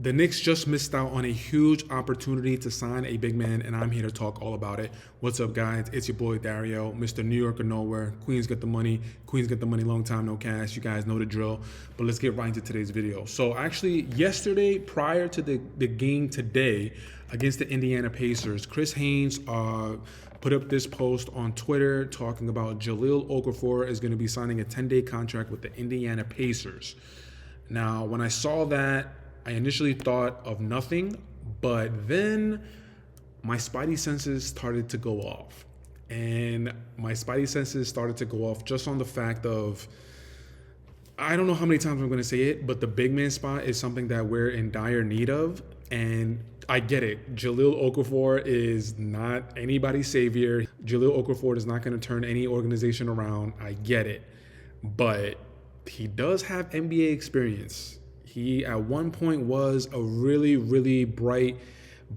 The Knicks just missed out on a huge opportunity to sign a big man, and I'm here to talk all about it. What's up, guys? It's your boy Dario, Mr. New York or nowhere. Queens get the money. Queens get the money. Long time no cash. You guys know the drill. But let's get right into today's video. So actually, yesterday, prior to the game today against the Indiana Pacers, Chris Haynes put up this post on Twitter talking about Jahlil Okafor is going to be signing a 10-day contract with the Indiana Pacers. Now, when I saw that, I initially thought of nothing, but then my spidey senses started to go off. And my spidey senses started to go off just on the fact of, I don't know how many times I'm going to say it, but the big man spot is something that we're in dire need of. And I get it. Jahlil Okafor is not anybody's savior. Jahlil Okafor is not going to turn any organization around. I get it. But he does have NBA experience. He at one point was a really, really bright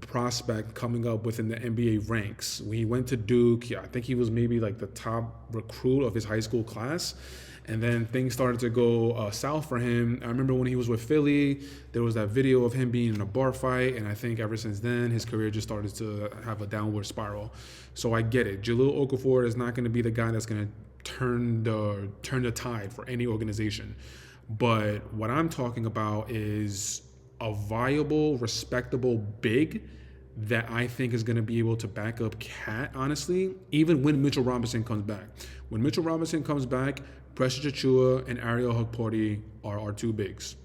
prospect coming up within the NBA ranks. When he went to Duke, I think he was maybe like the top recruit of his high school class. And then things started to go south for him. I remember when he was with Philly, there was that video of him being in a bar fight. And I think ever since then, his career just started to have a downward spiral. So I get it. Jahlil Okafor is not going to be the guy that's going to turn the tide for any organization. But what I'm talking about is a viable, respectable big that I think is going to be able to back up Cat, honestly, even when Mitchell Robinson comes back. When Mitchell Robinson comes back, Precious Achiuwa and Dariel Concha are our two bigs.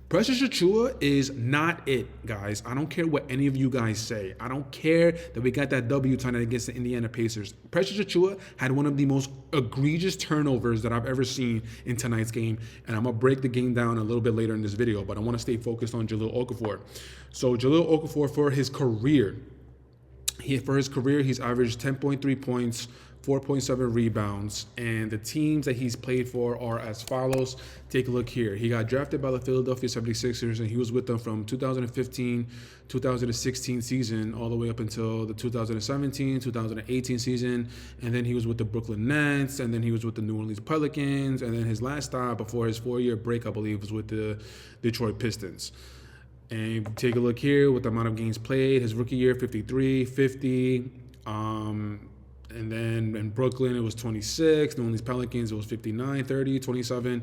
Precious Achiuwa is not it, guys. I don't care what any of you guys say. I don't care that we got that W tonight against the Indiana Pacers. Precious Achiuwa had one of the most egregious turnovers that I've ever seen in tonight's game, and I'm going to break the game down a little bit later in this video, but I want to stay focused on Jahlil Okafor. So Jahlil Okafor, for his career, he's averaged 10.3 points, 4.7 rebounds, and the teams that he's played for are as follows. Take a look here. He got drafted by the Philadelphia 76ers, and he was with them from 2015-2016 season all the way up until the 2017-2018 season, and then he was with the Brooklyn Nets, and then he was with the New Orleans Pelicans, and then his last stop before his 4-year break, I believe, was with the Detroit Pistons. And take a look here with the amount of games played. His rookie year, 53, 50, and then in Brooklyn, it was 26. New Orleans Pelicans, it was 59, 30, 27.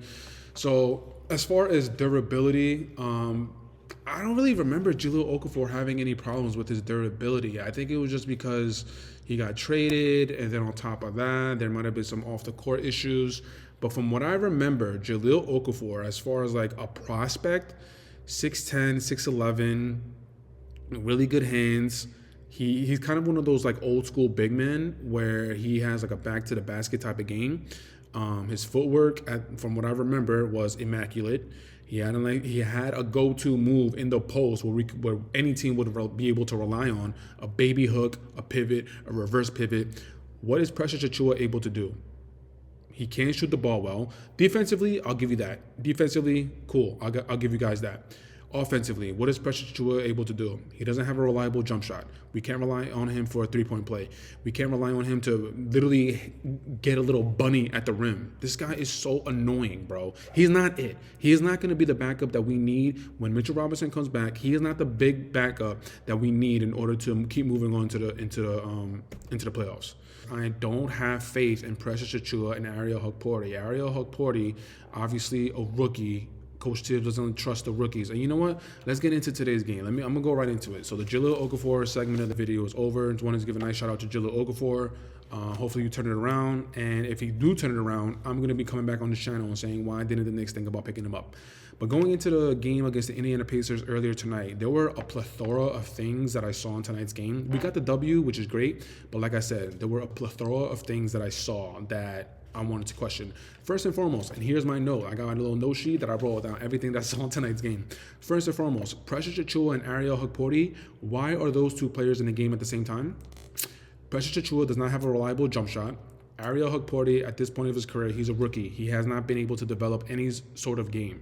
So as far as durability, I don't really remember Jahlil Okafor having any problems with his durability. I think it was just because he got traded, and then on top of that, there might have been some off-the-court issues. But from what I remember, Jahlil Okafor, as far as like a prospect, 6'10", 6'11", really good hands. He's kind of one of those like old school big men where he has like a back to the basket type of game. His footwork, from what I remember, was immaculate. He had a go-to move in the post where any team would be able to rely on a baby hook, a pivot, a reverse pivot. What is Precious Achiuwa able to do? He can shoot the ball well. Defensively, I'll give you that. Defensively, cool. I'll give you guys that. Offensively, what is Precious Achiuwa able to do? He doesn't have a reliable jump shot. We can't rely on him for a three-point play. We can't rely on him to literally get a little bunny at the rim. This guy is so annoying, bro. He's not it. He is not going to be the backup that we need when Mitchell Robinson comes back. He is not the big backup that we need in order to keep moving on into the playoffs. I don't have faith in Precious Achiuwa and Dariel Concha. Dariel Concha, obviously a rookie. Coach Tibbs doesn't trust the rookies. And you know what? Let's get into today's game. I'm going to go right into it. So the Jahlil Okafor segment of the video is over. I just wanted to give a nice shout out to Jahlil Okafor. Hopefully you turn it around. And if you do turn it around, I'm going to be coming back on this channel and saying why didn't the Knicks think about picking him up. But going into the game against the Indiana Pacers earlier tonight, there were a plethora of things that I saw in tonight's game. We got the W, which is great. But like I said, there were a plethora of things that I saw that I wanted to question. First and foremost, and here's my note. I got a little note sheet that I wrote down everything that I saw in tonight's game. First and foremost, Precious Achiuwa and Dariel Concha, why are those two players in the game at the same time? Precious Achiuwa does not have a reliable jump shot. Dariel Concha, at this point of his career, he's a rookie. He has not been able to develop any sort of game.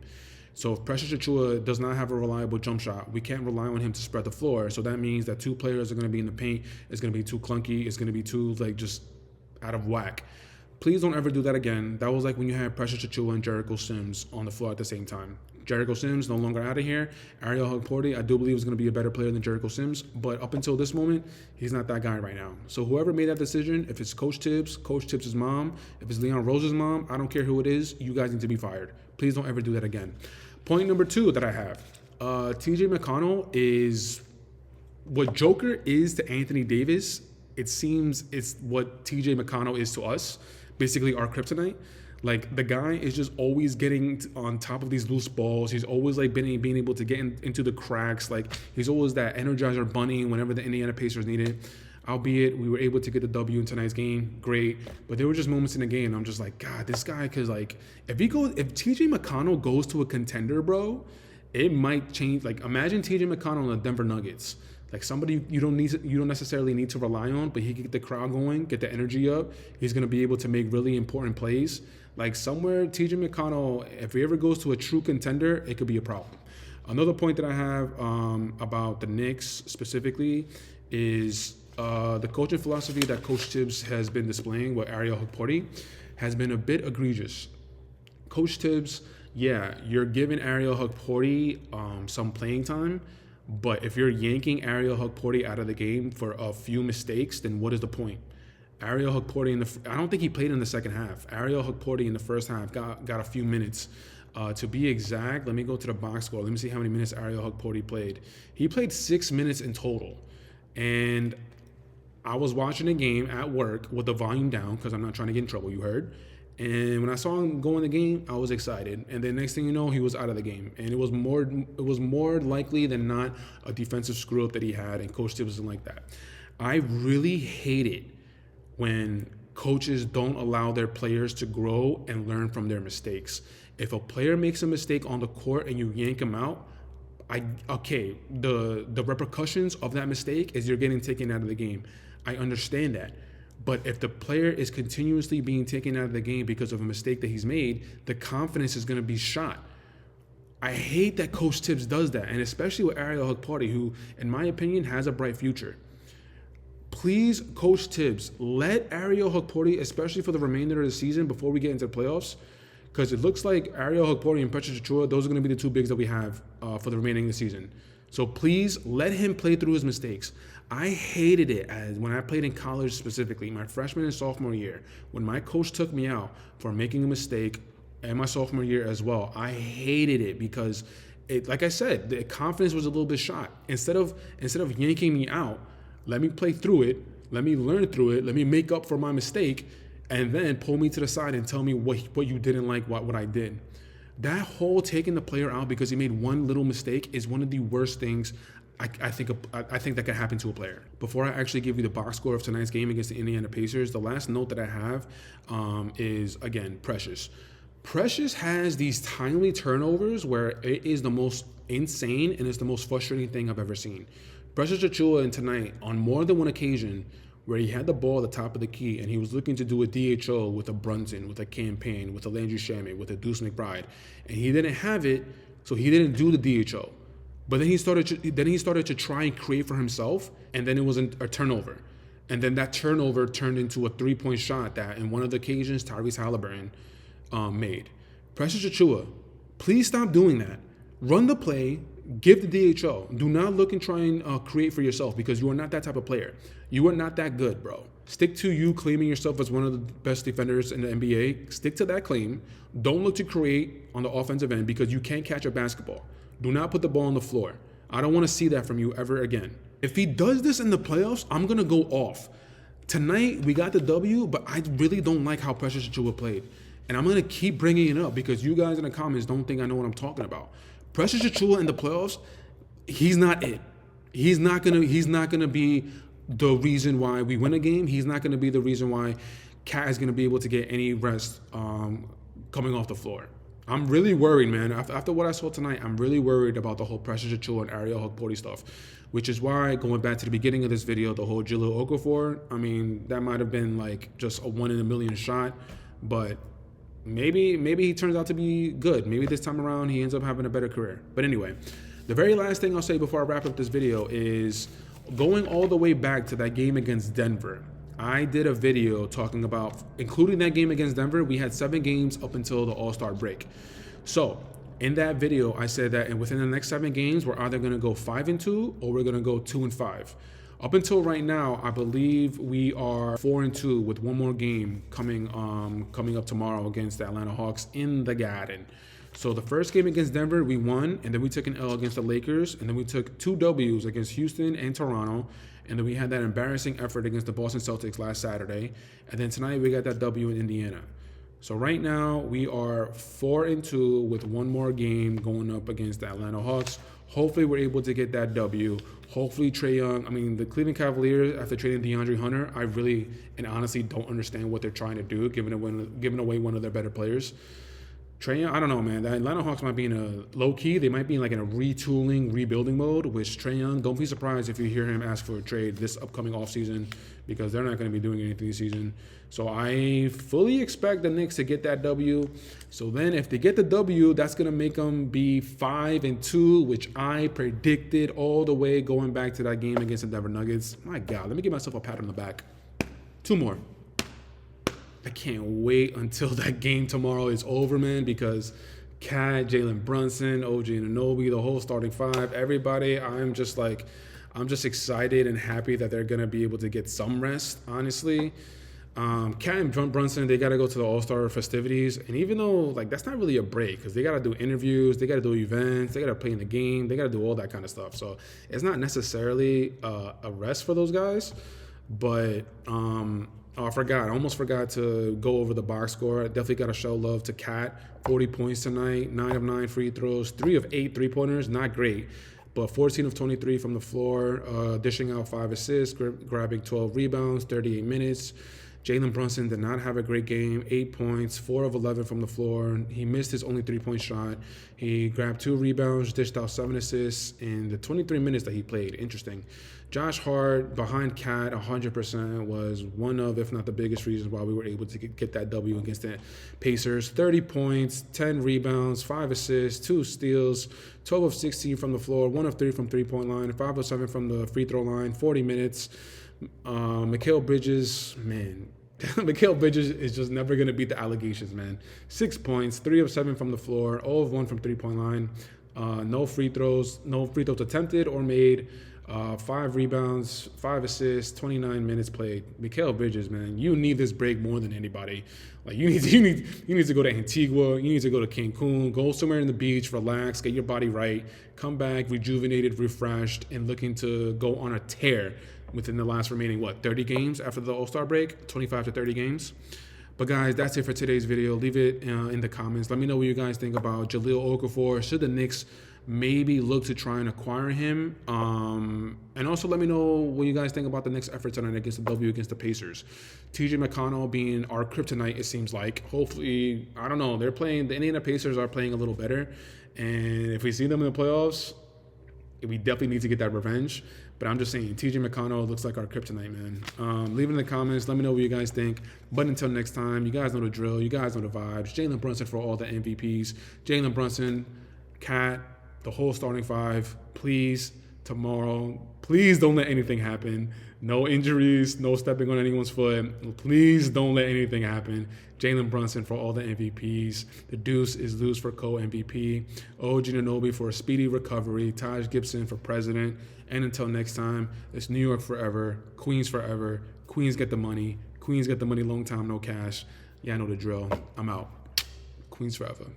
So if Precious Achiuwa does not have a reliable jump shot, we can't rely on him to spread the floor. So that means that two players are going to be in the paint. It's going to be too clunky. It's going to be too just out of whack. Please don't ever do that again. That was like when you had Precious Achiuwa and Jericho Sims on the floor at the same time. Jericho Sims no longer out of here. Ariel Hukporti, I do believe, is going to be a better player than Jericho Sims, but up until this moment, he's not that guy right now. So whoever made that decision, if it's Coach Tibbs' mom, if it's Leon Rose's mom, I don't care who it is, you guys need to be fired. Please don't ever do that again. Point number 2 that I have, TJ McConnell is what Joker is to Anthony Davis. It seems it's what TJ McConnell is to us, basically our kryptonite. Like, the guy is just always getting on top of these loose balls. He's always like being able to get into the cracks. Like, he's always that Energizer bunny whenever the Indiana Pacers need it. Albeit we were able to get the W in tonight's game, great. But there were just moments in the game I'm just like, God, this guy, because like if TJ McConnell goes to a contender, bro, it might change. Like, imagine TJ McConnell and the Denver Nuggets. Like, somebody you don't necessarily need to rely on, but he can get the crowd going, get the energy up. He's gonna be able to make really important plays. Like, somewhere TJ McConnell, if he ever goes to a true contender, it could be a problem. Another point that I have about the Knicks specifically is the coaching philosophy that Coach Tibbs has been displaying with Ariel Hukporti has been a bit egregious. Coach Tibbs, yeah, you're giving Ariel Hukporti some playing time, but if you're yanking Ariel Hukporti out of the game for a few mistakes, then what is the point? Ariel Hukporti I don't think he played in the second half. Ariel Hukporti in the first half got a few minutes. To be exact, let me go to the box score. Let me see how many minutes Ariel Hukporti played. He played 6 minutes in total. And I was watching the game at work with the volume down because I'm not trying to get in trouble, you heard. And when I saw him go in the game, I was excited. And then next thing you know, he was out of the game. And it was more likely than not a defensive screw up that he had, and Coach Tibbs wasn't like that. I really hate it when coaches don't allow their players to grow and learn from their mistakes. If a player makes a mistake on the court and you yank him out, the repercussions of that mistake is you're getting taken out of the game. I understand that. But if the player is continuously being taken out of the game because of a mistake that he's made, the confidence is going to be shot. I hate that Coach Tibbs does that, and especially with Ariel Hukporti, who, in my opinion, has a bright future. Please, Coach Tibbs, let Ariel Hukporti, especially for the remainder of the season before we get into the playoffs, because it looks like Ariel Hukporti and Precious Achiuwa, those are going to be the 2 bigs that we have for the remaining of the season. So please let him play through his mistakes. I hated it as when I played in college specifically, my freshman and sophomore year, when my coach took me out for making a mistake, and my sophomore year as well. I hated it because, like I said, the confidence was a little bit shot. Instead of yanking me out, let me play through it, let me learn through it, let me make up for my mistake, and then pull me to the side and tell me what you didn't like, what I did. That whole taking the player out because he made one little mistake is one of the worst things I think that can happen to a player. Before I actually give you the box score of tonight's game against the Indiana Pacers, the last note that I have is, again, Precious. Precious has these timely turnovers where it is the most insane and it's the most frustrating thing I've ever seen. Precious Achiuwa in tonight, on more than one occasion, where he had the ball at the top of the key and he was looking to do a DHO with a Brunson, with a Campaign, with a Landry Shamet, with a Deuce McBride, and he didn't have it, so he didn't do the DHO. But then he started to try and create for himself, and then it was a turnover. And then that turnover turned into a three-point shot that, in one of the occasions, Tyrese Halliburton made. Precious Achiuwa, please stop doing that. Run the play, give the DHO. Do not look and try and create for yourself because you are not that type of player. You are not that good, bro. Stick to you claiming yourself as one of the best defenders in the NBA. Stick to that claim. Don't look to create on the offensive end because you can't catch a basketball. Do not put the ball on the floor. I don't want to see that from you ever again. If he does this in the playoffs, I'm going to go off. Tonight, we got the W, but I really don't like how Precious Achiuwa played. And I'm going to keep bringing it up because you guys in the comments don't think I know what I'm talking about. Precious Achiuwa in the playoffs, he's not it. He's not gonna be the reason why we win a game. He's not going to be the reason why Cat is going to be able to get any rest coming off the floor. I'm really worried, man. After what I saw tonight, I'm really worried about the whole Precious Achiuwa and Ariel Hukporti stuff, which is why, going back to the beginning of this video, the whole Jahlil Okafor, I mean, that might have been like just a 1 in a million shot, but maybe he turns out to be good. Maybe this time around he ends up having a better career. But anyway, the very last thing I'll say before I wrap up this video is going all the way back to that game against Denver. I did a video talking about, including that game against Denver, we had 7 games up until the All-Star break. So in that video, I said that within the next 7 games, we're either going to go 5-2 or we're going to go 2-5. Up until right now, I believe we are 4-2 with one more game coming up tomorrow against the Atlanta Hawks in the Garden. So the first game against Denver, we won, and then we took an L against the Lakers, and then we took 2 Ws against Houston and Toronto, and then we had that embarrassing effort against the Boston Celtics last Saturday, and then tonight we got that W in Indiana. So right now we are 4-2 with one more game going up against the Atlanta Hawks. Hopefully we're able to get that W. Hopefully Trae Young, the Cleveland Cavaliers, after trading DeAndre Hunter, I really and honestly don't understand what they're trying to do, giving away one of their better players. Trae Young, I don't know, man. The Atlanta Hawks might be in a low-key. They might be in a retooling, rebuilding mode, which Trae Young, don't be surprised if you hear him ask for a trade this upcoming offseason, because they're not going to be doing anything this season. So I fully expect the Knicks to get that W. So then if they get the W, that's going to make them be 5-2, which I predicted all the way going back to that game against the Denver Nuggets. My God, let me give myself a pat on the back. 2 more. I can't wait until that game tomorrow is over, man, because Cat, Jalen Brunson, OG Anunoby, the whole starting 5, everybody, I'm just excited and happy that they're going to be able to get some rest, honestly. Cat and Brunson, they got to go to the All-Star festivities. And even though, that's not really a break, because they got to do interviews, they got to do events, they got to play in the game, they got to do all that kind of stuff. So it's not necessarily a rest for those guys. But I almost forgot to go over the box score. I definitely got to show love to Cat. 40 points tonight, 9 of 9 free throws, 3 of 8 3-pointers, not great. But 14 of 23 from the floor, dishing out 5 assists, grabbing 12 rebounds, 38 minutes. Jalen Brunson did not have a great game, 8 points, 4 of 11 from the floor. He missed his only 3-point shot. He grabbed 2 rebounds, dished out 7 assists in the 23 minutes that he played. Interesting. Josh Hart, behind Cat, 100%, was one of, if not the biggest reasons why we were able to get that W against the Pacers. 30 points, 10 rebounds, 5 assists, 2 steals, 12 of 16 from the floor, 1 of 3 from 3-point line, 5 of 7 from the free throw line, 40 minutes. Mikal Bridges, man. Mikal Bridges is just never going to beat the allegations, man. 6 points, 3 of 7 from the floor, 0 of 1 from 3-point line. No free throws attempted or made. 5 rebounds, 5 assists, 29 minutes played. Mikal Bridges, man, you need this break more than anybody. You need to go to Antigua, you need to go to Cancun, go somewhere in the beach, relax, get your body right, come back rejuvenated, refreshed, and looking to go on a tear within the last remaining 30 games after the All-Star break, 25 to 30 games. But guys, that's it for today's video. Leave it in the comments. Let me know what you guys think about Jahlil Okafor. Should the Knicks maybe look to try and acquire him? And also let me know what you guys think about the Knicks' effort tonight against the W against the Pacers. TJ McConnell being our kryptonite, it seems like. Hopefully, I don't know. The Indiana Pacers are playing a little better. And if we see them in the playoffs, we definitely need to get that revenge. But I'm just saying, TJ McConnell looks like our kryptonite, man. Leave it in the comments. Let me know what you guys think. But until next time, you guys know the drill. You guys know the vibes. Jalen Brunson for all the MVPs. Jalen Brunson, Cat, the whole starting 5. Please, tomorrow, please don't let anything happen. No injuries, no stepping on anyone's foot. Please don't let anything happen. Jalen Brunson for all the MVPs. The Deuce is Luz for co-MVP. OG Anunoby for a speedy recovery. Taj Gibson for president. And until next time, it's New York forever. Queens forever. Queens get the money. Queens get the money, long time, no cash. Yeah, I know the drill. I'm out. Queens forever.